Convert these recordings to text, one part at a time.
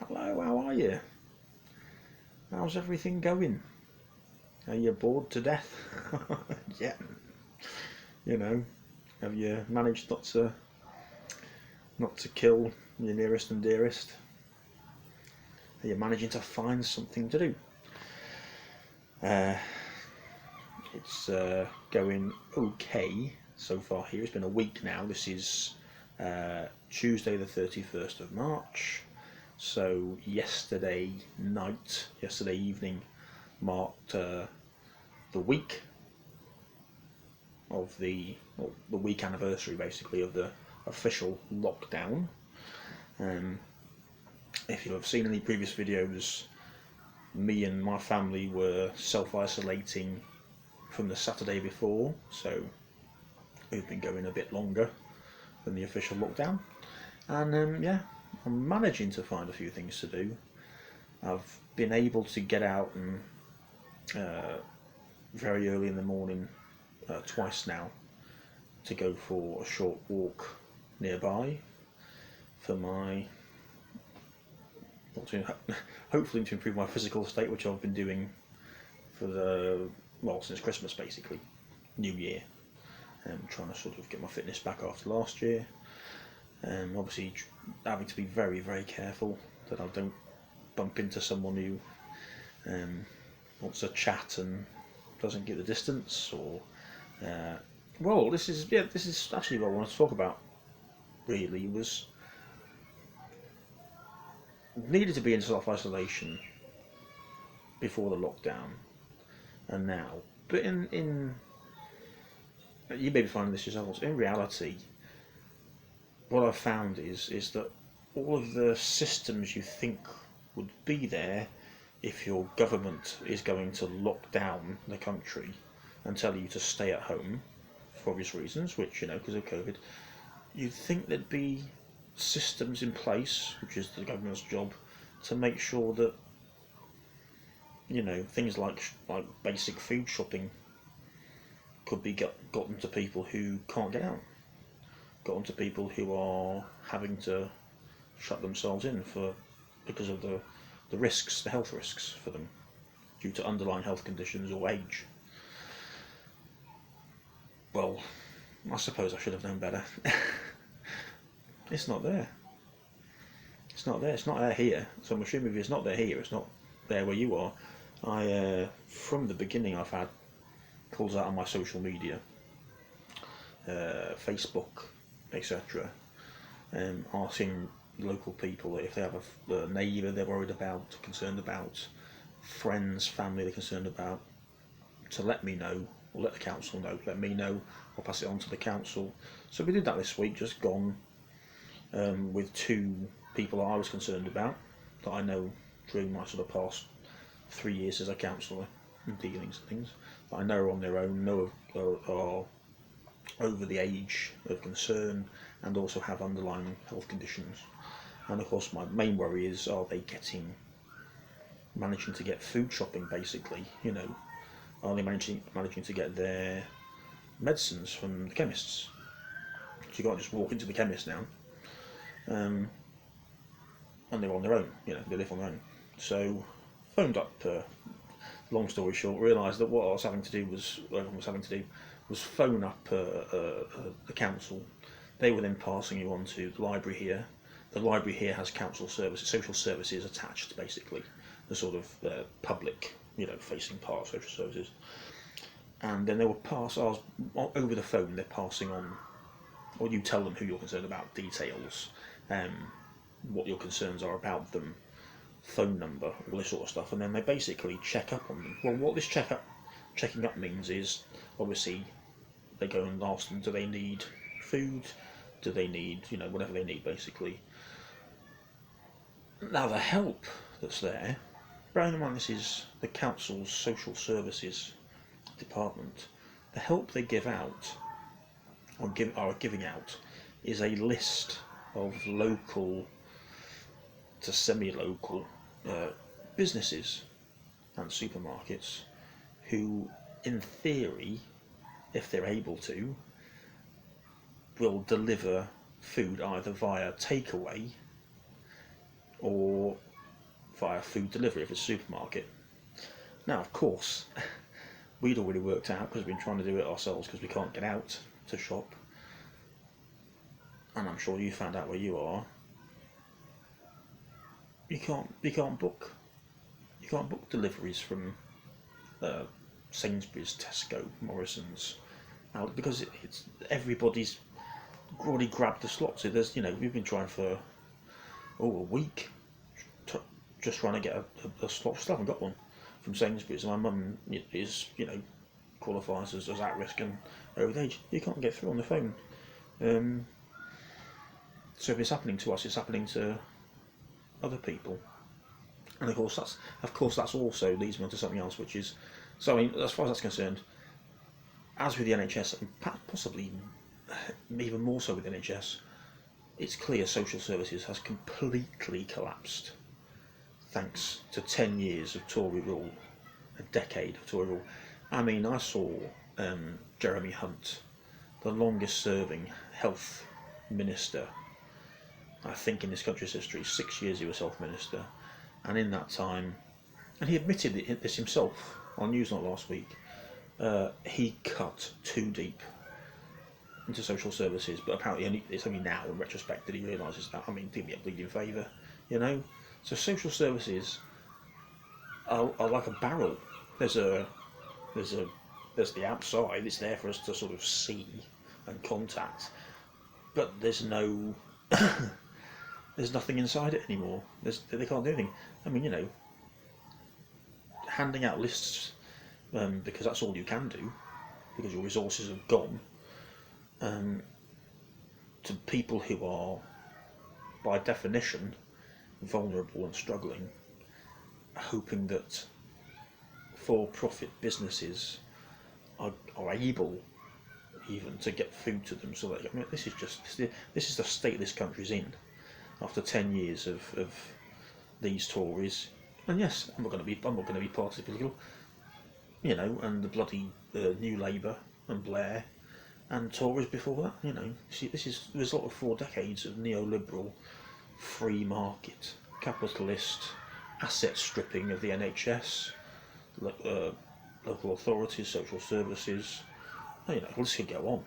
Hello, how are you? How's everything going? Are you bored to death? Yeah. You know, have you managed not to kill your nearest and dearest? Are you managing to find something to do? Uh, it's going okay so far here. It's been a week now. This is Tuesday the 31st of March. So yesterday evening marked the week of the week anniversary basically of the official lockdown. If you've seen any previous videos, me and my family were self-isolating from the Saturday before, so we've been going a bit longer than the official lockdown. And yeah, I'm managing to find a few things to do. I've been able to get out and very early in the morning twice now to go for a short walk nearby for my hopefully to improve my physical state, which I've been doing since Christmas basically, New Year, and trying to sort of get my fitness back after last year, and obviously having to be very, very careful that I don't bump into someone who wants to chat and doesn't get the distance, or this is actually what I wanted to talk about. Really, was needed to be in self-isolation before the lockdown and now, but in you may be finding this yourselves. In reality, what I've found is that all of the systems you think would be there if your government is going to lock down the country and tell you to stay at home for obvious reasons, which, because of COVID, you'd think there'd be systems in place, which is the government's job, to make sure that things like basic food shopping could be gotten to people who can't get out, gotten to people who are having to shut themselves in because of the risks, the health risks for them due to underlying health conditions or age. Well, I suppose I should have known better. It's not there. It's not there. It's not there here. So I'm assuming if it's not there here, it's not there where you are. From the beginning, I've had calls out on my social media, Facebook, etc., asking local people if they have a neighbour they're worried about, concerned about, friends, family they're concerned about, to let me know, or let the council know, let me know, I'll pass it on to the council. So we did that this week, just gone with two people I was concerned about, that I know during my sort of past 3 years as a councillor and dealings and things, that I know are on their own, are over the age of concern, and also have underlying health conditions. And of course my main worry is, are they managing to get food shopping basically, are they managing to get their medicines from the chemists? So you can't just walk into the chemist now, and they're on their own, they live on their own. So phoned up, long story short, realised that what I was having to do was phone up the council. They were then passing you on to the library here. The library here has council services, social services attached, basically, the sort of public, facing part of social services. And then they will pass, over the phone, they're passing on, or you tell them who you're concerned about, details, what your concerns are about them, phone number, all this sort of stuff, and then they basically check up on them. Well, what this checking up means is, obviously, they go and ask them, do they need food, do they need, whatever they need, basically. Now, the help that's there, bearing in mind this is the council's social services department, the help they give out, are giving out, is a list of local to semi-local businesses and supermarkets who, in theory, if they're able to, will deliver food either via takeaway or via food delivery if it's a supermarket. Now, of course, we'd already worked out, because we've been trying to do it ourselves because we can't get out to shop, and I'm sure you found out where you are. You can't book deliveries from Sainsbury's, Tesco, Morrison's, because it's everybody's already grabbed the slots. So there's we've been trying for a week, just trying to get a slot. Still haven't got one from Sainsbury's. My mum is qualifies as at risk and over the age. You can't get through on the phone. So if it's happening to us, it's happening to other people. And of course that's also leads me on to something else, which is, so I mean, as far as that's concerned, as with the NHS, and possibly even more so with the NHS, it's clear social services has completely collapsed thanks to 10 years of Tory rule, a decade of Tory rule. I mean, I saw Jeremy Hunt, the longest serving health minister, I think, in this country's history. 6 years he was health minister, and in that time, and he admitted this himself on Newsnight last week, he cut too deep into social services, but apparently it's only now in retrospect that he realises that. I mean, did me a bleeding favour, So social services are like a barrel. There's the outside. It's there for us to sort of see and contact, but there's nothing inside it anymore. They can't do anything. I mean, handing out lists because that's all you can do, because your resources have gone, to people who are, by definition, vulnerable and struggling, hoping that for-profit businesses are able even to get food to them. So that, I mean, this is the state this country's in after 10 years of these Tories. And yes, I'm not going to be party political, and the bloody New Labour and Blair and Tories before that. See, there's a lot of 4 decades of neoliberal, free market, capitalist asset stripping of the NHS, local authorities, social services. This could go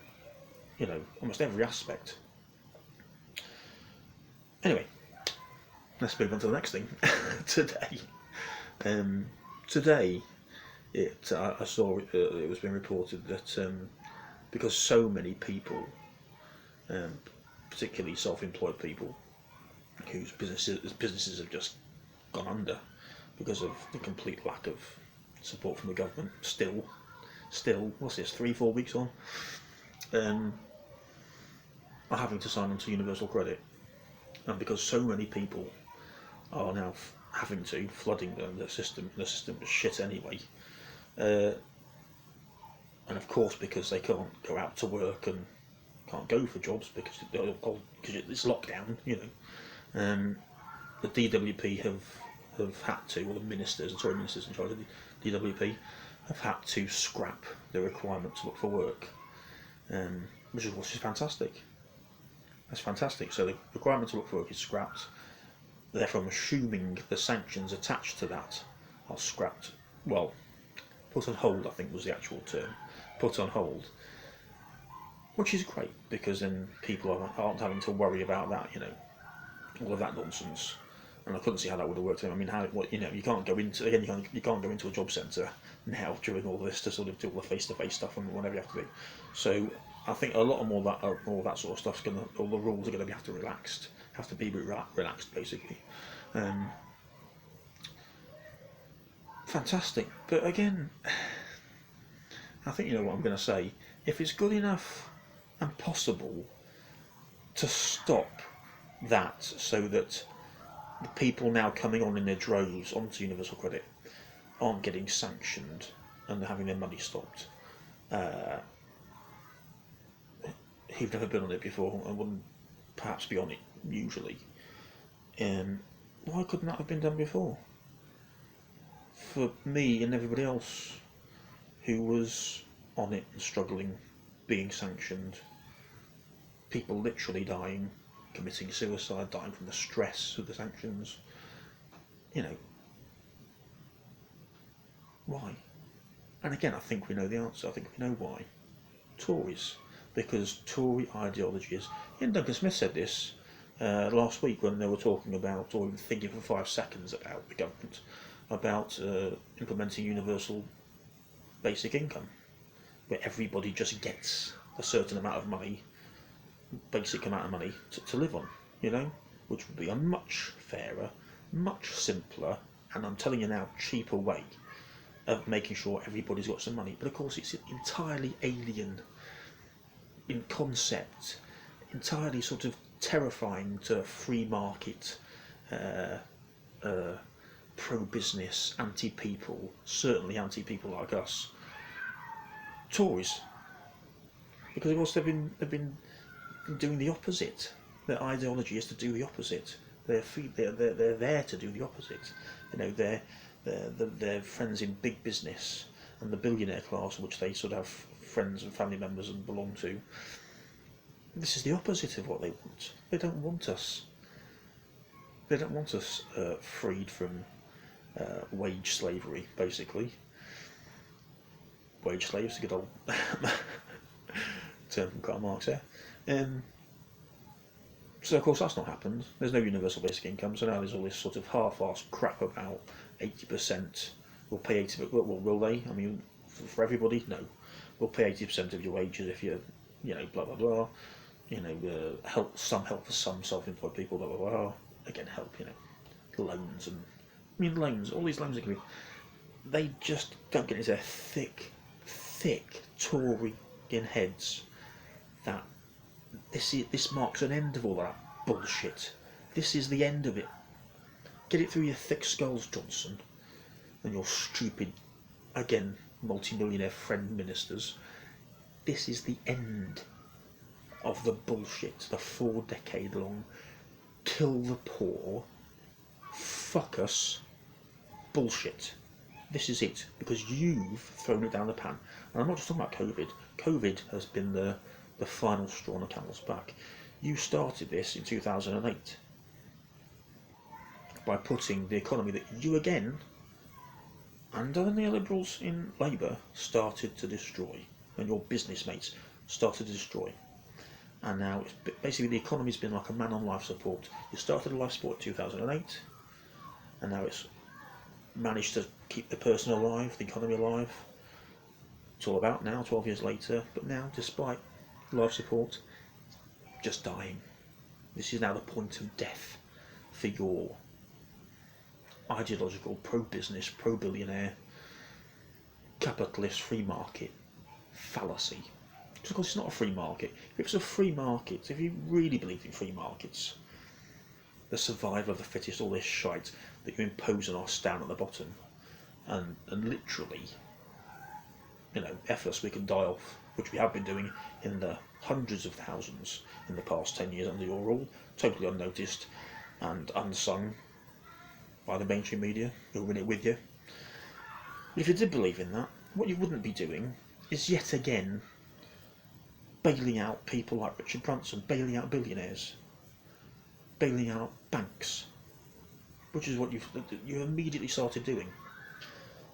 on. Almost every aspect. Anyway, let's move on to the next thing. Today, I saw it was being reported that because so many people, particularly self-employed people, whose businesses have just gone under because of the complete lack of support from the government, still, what's this, 3-4 weeks on, are having to sign on to universal credit. And because so many people are now flooding the system was shit anyway, and of course because they can't go out to work and can't go for jobs because it's lockdown, the DWP have had to, or the ministers in charge of the DWP have had to scrap the requirement to look for work, which is fantastic. That's fantastic. So the requirement to look for work is scrapped. Therefore, I'm assuming the sanctions attached to that are scrapped. Well, put on hold, I think was the actual term. Put on hold, which is great, because then people aren't having to worry about that, all of that nonsense. And I couldn't see how that would have worked. I mean, you can't go into a job centre now during all this to sort of do all the face-to-face stuff and whatever you have to do. So I think a lot more of that sort of stuff's all the rules are going to have to be relaxed, basically. Fantastic, but again, I think what I'm going to say. If it's good enough and possible to stop that, so that the people now coming on in their droves onto universal credit aren't getting sanctioned and having their money stopped, who've never been on it before and wouldn't perhaps be on it usually, why couldn't that have been done before? For me and everybody else who was on it and struggling, being sanctioned, people literally dying, committing suicide, dying from the stress of the sanctions. You know, why? And again, I think we know the answer. I think we know why. Tories. Because Tory ideology is. Ian Duncan Smith said this last week when they were talking about, or even thinking for 5 seconds about the government, about implementing universal basic income, where everybody just gets a certain amount of money, basic amount of money to live on, you know, which would be a much fairer, much simpler, and I'm telling you now, cheaper way of making sure everybody's got some money. But of course, it's entirely alien in concept, entirely sort of terrifying to free market, pro-business, anti-people, certainly anti-people like us, Tories, because of course they've been doing the opposite. Their ideology is to do the opposite. They're there to do the opposite. You know, they're friends in big business and the billionaire class, which they sort of have friends and family members and belong to. This is the opposite of what they want. They don't want us. They don't want us freed from wage slavery, basically. Wage slaves, a good old term from Karl Marx there. So of course that's not happened. There's no universal basic income, so now there's all this sort of half-assed crap about 80% will pay 80%. Well, will they? I mean, for everybody, no. We'll pay 80% of your wages if you're, you know, blah blah blah. You know, help for some self-employed people, blah blah blah. Again, help, you know, loans and I mean loans. All these loans are going to be. They just don't get into their thick Tory in heads that this marks an end of all that bullshit. This is the end of it. Get it through your thick skulls, Johnson, and your stupid, again, multi-millionaire friend ministers. This is the end of the bullshit, the 4-decade-long kill the poor, fuck us bullshit. This is it, because you've thrown it down the pan. And I'm not just talking about COVID. COVID has been the final straw on the camel's back. You started this in 2008 by putting the economy that you again, and the neoliberals in Labour, started to destroy, and your business mates started to destroy. And now, it's basically the economy's been like a man on life support. You started a life support in 2008, and now it's managed to keep the person alive, the economy alive. It's all about now, 12 years later, but now, despite life support, just dying. This is now the point of death for your ideological pro-business, pro-billionaire, capitalist free market fallacy. Because of course it's not a free market. If it's a free market, if you really believe in free markets, the survival of the fittest, all this shite that you impose on us down at the bottom, and literally, you know, F us, we can die off, which we have been doing in the hundreds of thousands in the past 10 years under your rule, totally unnoticed and unsung by the mainstream media who are in it with you. If you did believe in that, what you wouldn't be doing is yet again bailing out people like Richard Branson, bailing out billionaires, bailing out banks, which is what you immediately started doing.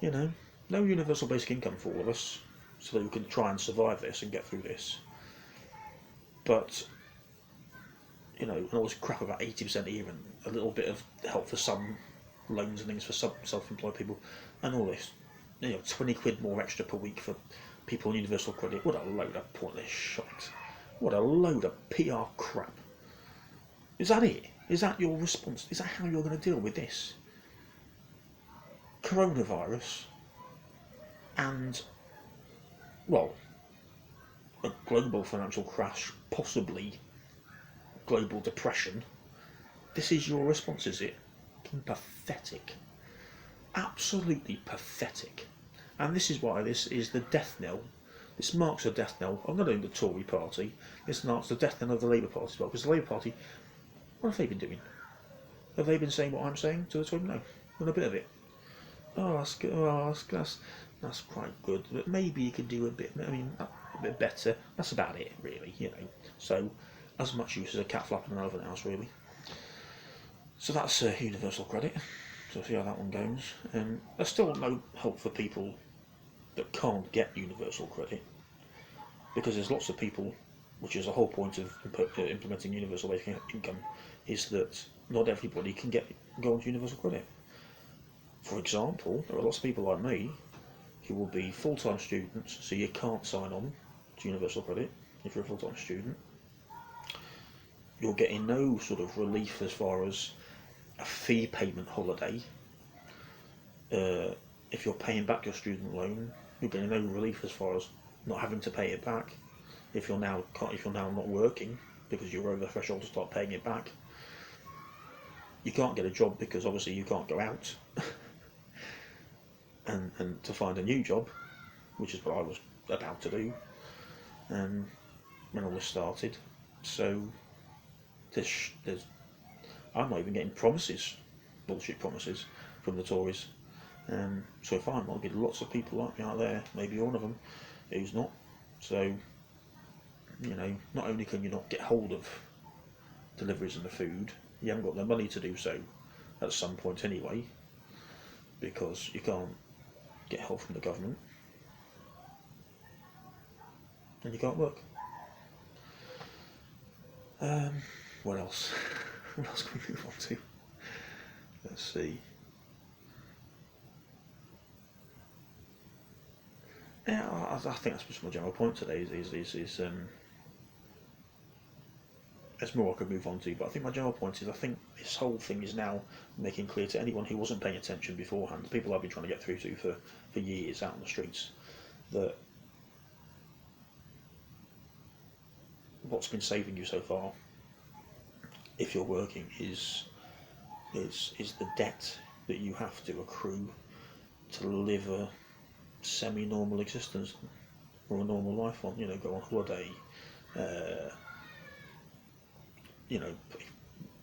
You know, no universal basic income for all of us, so that we can try and survive this and get through this. But, you know, and all this crap about 80% even, a little bit of help for some loans and things for some self-employed people, and all this, you know, 20 quid more extra per week for people on universal credit. What a load of pointless shite. What a load of PR crap. Is that it? Is that your response? Is that how you're going to deal with this? Coronavirus and, well, a global financial crash, possibly global depression. This is your response, is it? Pathetic. Absolutely pathetic. And this is why this is the death knell. This marks a death knell. I'm not only the Tory party, this marks the death knell of the Labour Party as well, because the Labour Party, what have they been doing? Have they been saying what I'm saying to the Tory? No, not a bit of it. Oh, that's good. Oh, that's quite good. But maybe you could do a bit. I mean, a bit better. That's about it, really. You know. So, as much use as a cat flapping in an elephant house, really. So that's universal credit. So we'll see how that one goes. There's still no help for people that can't get universal credit, because there's lots of people, which is the whole point of implementing universal basic income, is that not everybody can go on to universal credit. For example, there are lots of people like me who will be full-time students, so you can't sign on to universal credit if you're a full-time student. You're getting no sort of relief as far as a fee payment holiday. If you're paying back your student loan, you're getting no relief as far as not having to pay it back. If you're now not working because you're over the threshold to start paying it back, you can't get a job because obviously you can't go out and to find a new job, which is what I was about to do when all this started. So I'm not even getting bullshit promises from the Tories. So if I'm, I'll get lots of people like me out there, maybe one of them, who's not. So, not only can you not get hold of deliveries and the food, you haven't got the money to do so at some point anyway, because you can't get help from the government, and you can't work. What else? What else can we move on to? Let's see. Yeah, I think that's just my general point today. There's more I could move on to, but I think my general point is I think this whole thing is now making clear to anyone who wasn't paying attention beforehand, the people I've been trying to get through to for years out on the streets, that what's been saving you so far, if you're working, is the debt that you have to accrue to live a semi-normal existence or a normal life on. Go on holiday,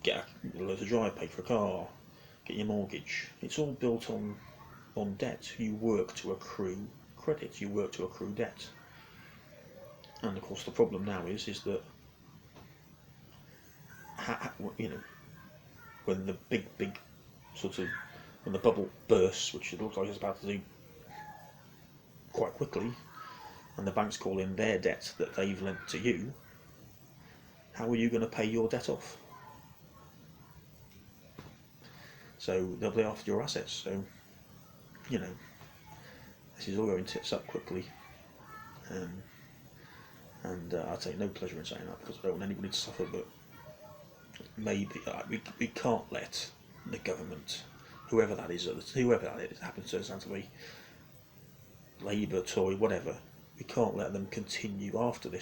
get a load of drive, pay for a car, get your mortgage. It's all built on debt. You work to accrue credit. You work to accrue debt. And of course, the problem now is that when the big when the bubble bursts, which it looks like it's about to do quite quickly, and the banks call in their debt that they've lent to you, how are you going to pay your debt off? So they'll be after your assets. So, this is all going tits up quickly. And I take no pleasure in saying that because I don't want anybody to suffer, but maybe we can't let the government, whoever that is, happens to be Labour, Tory, whatever, we can't let them continue after the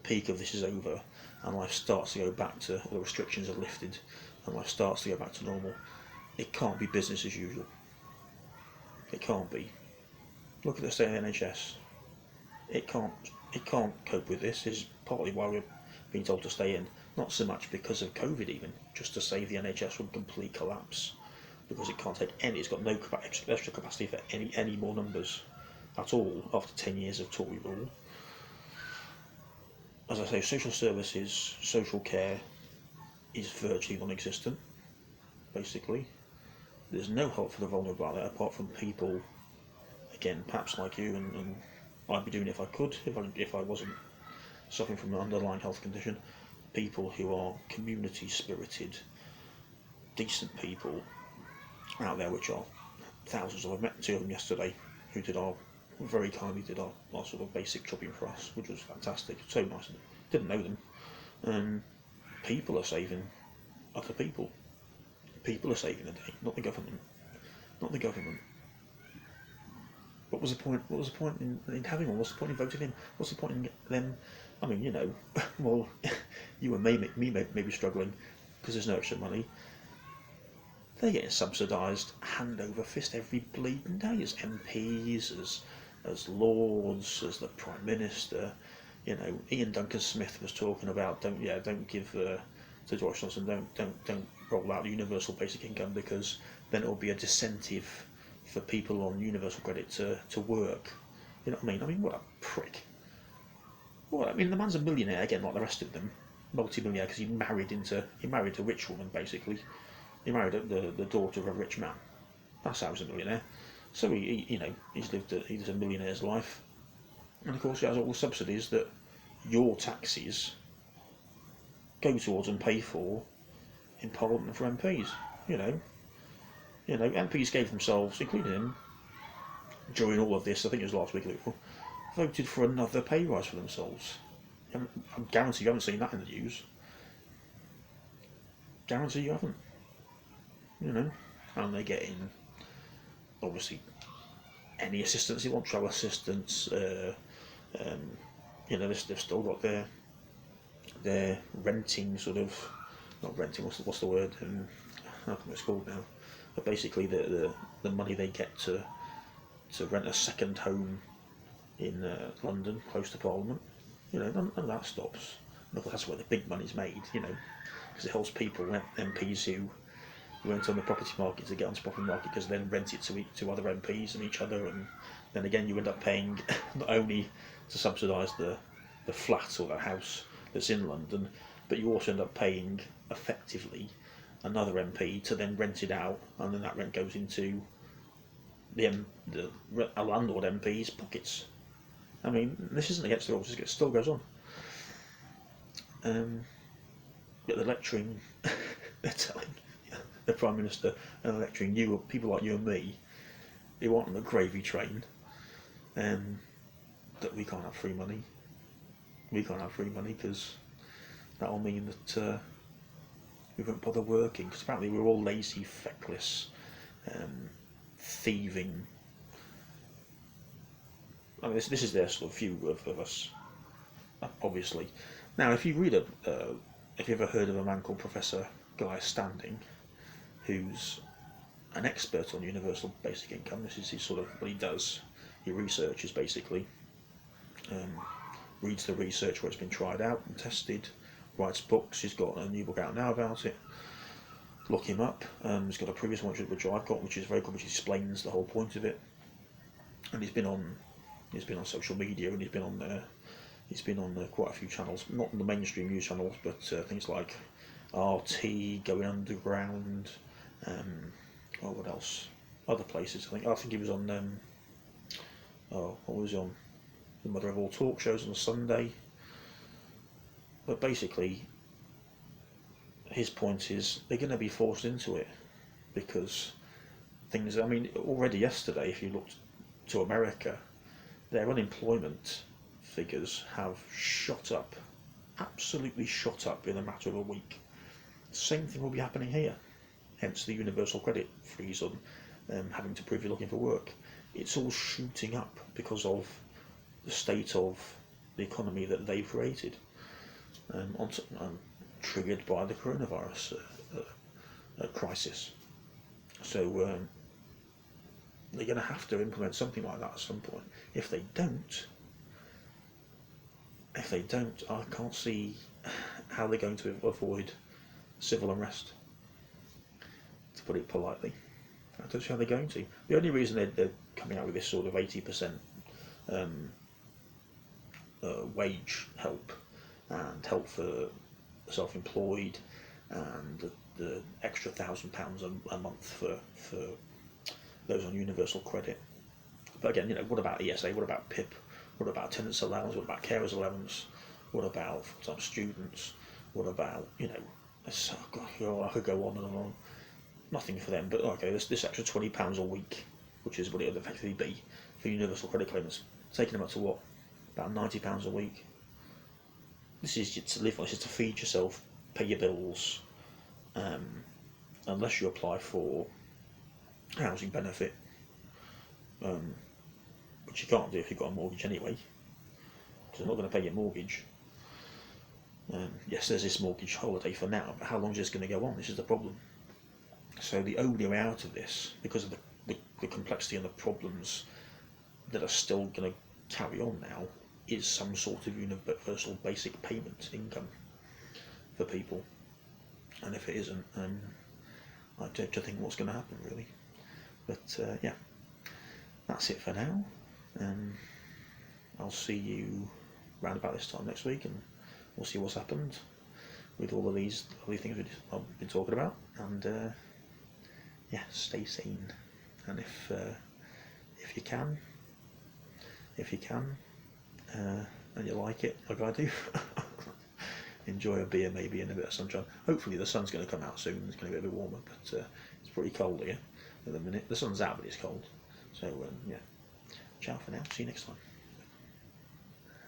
peak of this is over and life starts to go back to, all the restrictions are lifted and life starts to go back to normal. It can't be business as usual. It can't be. Look at the state of the NHS. It can't cope with this. This is partly why we're being told to stay in. Not so much because of COVID even, just to save the NHS from complete collapse. Because it can't take it's got no extra capacity for any more numbers at all after 10 years of Tory rule. As I say, social services, social care is virtually non-existent, basically. There's no help for the vulnerable out there apart from people, again, perhaps like you, and I'd be doing it if I could, if I wasn't suffering from an underlying health condition. People who are community spirited, decent people out there, which are thousands of. I've met 2 of them yesterday who very kindly did our sort of basic shopping for us, which was fantastic. So nice. Didn't know them. People are saving other people. People are saving the day, not the government. Not the government. What was the point? What was the point in having one? What's the point in voting in? What's the point in them? I mean, well, you and me may be struggling because there's no extra money. They're getting subsidised hand over fist every bleeding day as MPs, as lords, as the Prime Minister. Ian Duncan Smith was talking about don't give to Boris Johnson, don't roll out the universal basic income because then it'll be a disincentive for people on universal credit to work. You know what I mean? I mean, what a prick. Well, I mean, the man's a millionaire again, like the rest of them, multi-millionaire, because he married a rich woman basically. He married the daughter of a rich man, That's how he's a millionaire. So he's lives a millionaire's life, and of course he has all the subsidies that your taxes go towards and pay for in Parliament for MPs. You know, MPs gave themselves, including him, during all of this. I think it was last week, voted for another pay rise for themselves. I guarantee you haven't seen that in the news. Guarantee you haven't. And they're getting obviously any assistance they want, travel assistance. They've still got their renting sort of, not renting. What's the word? I don't know what it's called now. But basically, the money they get to rent a second home in London, close to Parliament. None of that stops. And that's where the big money's made. Because it helps people, MPs who went on the property market to get onto the property market, because then rent it to other MPs and each other, and then again you end up paying not only to subsidise the flat or the house that's in London, but you also end up paying effectively another MP to then rent it out, and then that rent goes into a landlord MP's pockets. I mean, this isn't against the rules; it still goes on. But the lecturing, they're telling the Prime Minister and lecturing people like you and me, who aren't on the gravy train, that we can't have free money. We can't have free money because that'll mean that we won't bother working. Because apparently we're all lazy, feckless, thieving. I mean, this is their sort of view of us, obviously. Now, if you read if you've ever heard of a man called Professor Guy Standing, who's an expert on universal basic income. This is his sort of what he does. He researches basically, reads the research where it's been tried out and tested, writes books. He's got a new book out now about it. Look him up. He's got a previous one which I've got, which is very good, which explains the whole point of it. And he's been on social media, and he's been on quite a few channels, not on the mainstream news channels, but things like RT, Going Underground, what else? Other places. I think he was on. What was he on? The Mother of All talk shows on a Sunday. But basically, his point is they're going to be forced into it because things. I mean, already yesterday, if you looked to America, their unemployment figures have shot up, absolutely shot up in a matter of a week. Same thing will be happening here. Hence the universal credit freeze on having to prove you're looking for work. It's all shooting up because of the state of the economy that they've created, triggered by the coronavirus crisis. So they're going to have to implement something like that at some point. If they don't, I can't see how they're going to avoid civil unrest, to put it politely. I don't see how they're going to. The only reason they're coming out with this sort of 80% wage help and help for self-employed, and the extra £1,000 a month for those on universal credit. But again, what about ESA? What about PIP? What about tenants allowance? What about carers allowance? What about full-time students? What about I could go on and on. Nothing for them, but okay, this extra £20 a week, which is what it would effectively be for universal credit claimants, taking them up to what, about £90 a week. This is just to live on. This is to feed yourself, pay your bills, unless you apply for housing benefit, which you can't do if you've got a mortgage anyway, because they're not going to pay your mortgage. Yes, there's this mortgage holiday for now, but how long is this going to go on? This is the problem. So the only way out of this, because of the complexity and the problems that are still going to carry on now, is some sort of universal basic payment income for people. And if it isn't, I don't think what's going to happen really. But yeah, that's it for now. I'll see you round about this time next week, and we'll see what's happened with all of these lovely things I've been talking about. And yeah, stay sane. And if you can, and you like it like I do, enjoy a beer maybe and a bit of sunshine. Hopefully the sun's going to come out soon. It's going to be a bit warmer, but it's pretty cold here at the minute. The sun's out, but it's cold. So yeah, ciao for now. See you next time.